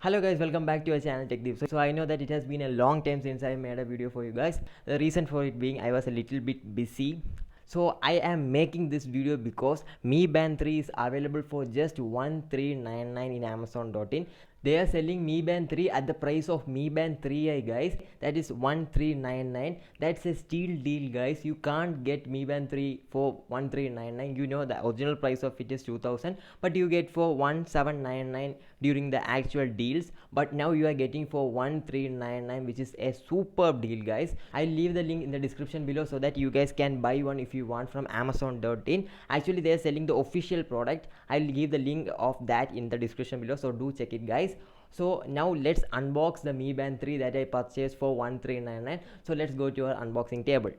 Hello guys, welcome back to our channel Tech Deep. So I know that it has been a long time since I made a video for you guys. The reason for it being I was a little bit busy. So I am making this video because Mi Band 3 is available for just 1399 in Amazon.in. They are selling Mi Band 3 at the price of Mi Band 3i guys. That is 1399. That's a steal deal guys. You can't get Mi Band 3 for 1399. You know the original price of it is 2000, but you get for 1799 during the actual deals. But now you are getting for 1399, which is a superb deal guys. I'll leave the link in the description below so that you guys can buy one if you want from Amazon.in. Actually they are selling the official product. I'll give the link of that in the description below, so do check it guys. So now let's unbox the Mi Band 3 that I purchased for 1399. So let's go to our unboxing table.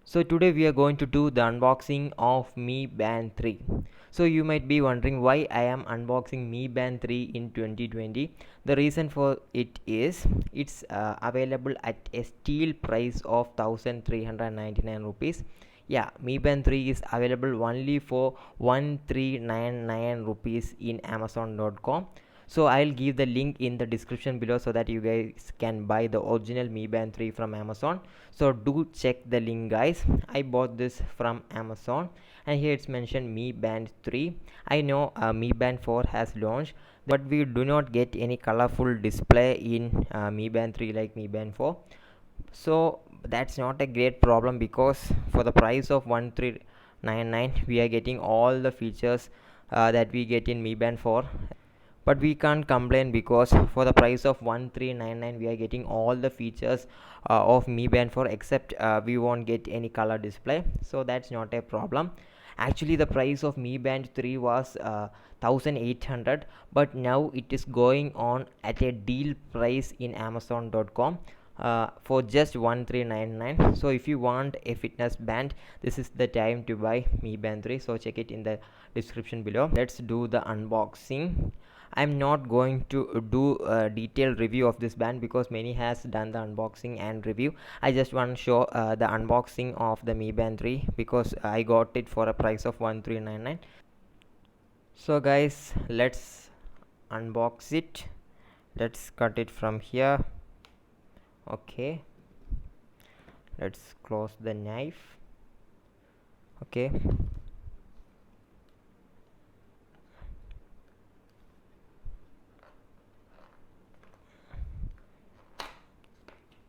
So today we are going to do the unboxing of Mi Band 3. So you might be wondering why I am unboxing Mi Band 3 in 2020. The reason for it is it's available at a steal price of 1399 rupees. Yeah, Mi Band 3 is available only for 1399 rupees in Amazon.com. So I'll give the link in the description below so that you guys can buy the original Mi Band 3 from Amazon. So do check the link guys. I bought this from Amazon and here it's mentioned Mi Band 3. I know Mi Band 4 has launched, but we do not get any colorful display in Mi Band 3 like Mi Band 4. So that's not a great problem because for the price of 1399 we are getting all the features that we get in Mi Band 4. But we can't complain because for the price of 1399 we are getting all the features of Mi Band 4, except we won't get any color display, so that's not a problem. Actually the price of Mi Band 3 was 1800, but now it is going on at a deal price in Amazon.com for just 1399. So if you want a fitness band, this is the time to buy Mi Band 3. So check it in the description below. Let's do the unboxing. I'm not going to do a detailed review of this band because many has done the unboxing and review. I just want to show the unboxing of the Mi Band 3 because I got it for a price of 1399. So guys, let's unbox it. Let's cut it from here. Okay, let's close the knife. Okay,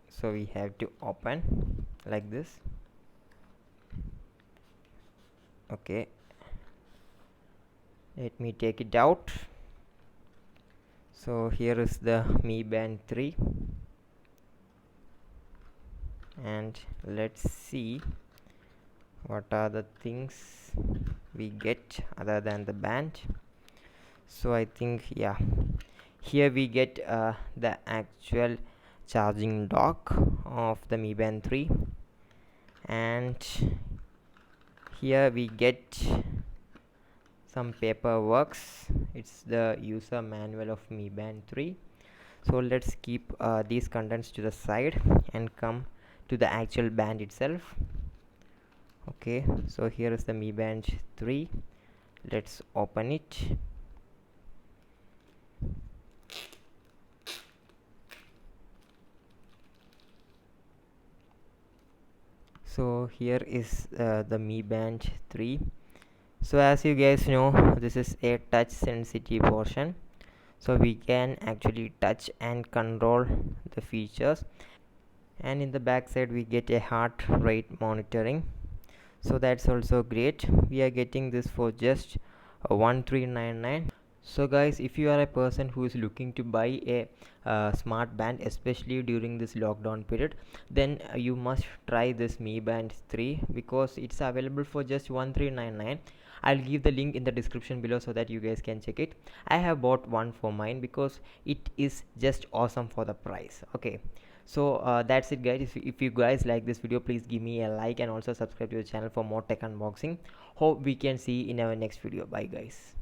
so we have to open like this. Okay, let me take it out. So here is the Mi Band 3 and let's see what are the things we get other than the band. So I think, yeah, here we get the actual charging dock of the Mi Band 3, and here we get some paperworks. It's the user manual of Mi Band 3. So let's keep these contents to the side and come to the actual band itself. Okay, so here is the Mi Band 3. Let's open it. So here is the Mi Band 3. So as you guys know, this is a touch sensitive portion, so we can actually touch and control the features. And in the back side we get a heart rate monitoring, so that's also great. We are getting this for just 1399. So guys, if you are a person who is looking to buy a smart band, especially during this lockdown period, then you must try this Mi Band 3 because it's available for just 1399. I'll give the link in the description below so that you guys can check it. I have bought one for mine because it is just awesome for the price. Okay, so that's it guys. If you guys like this video, please give me a like and also subscribe to the channel for more tech unboxing. Hope we can see in our next video. Bye guys.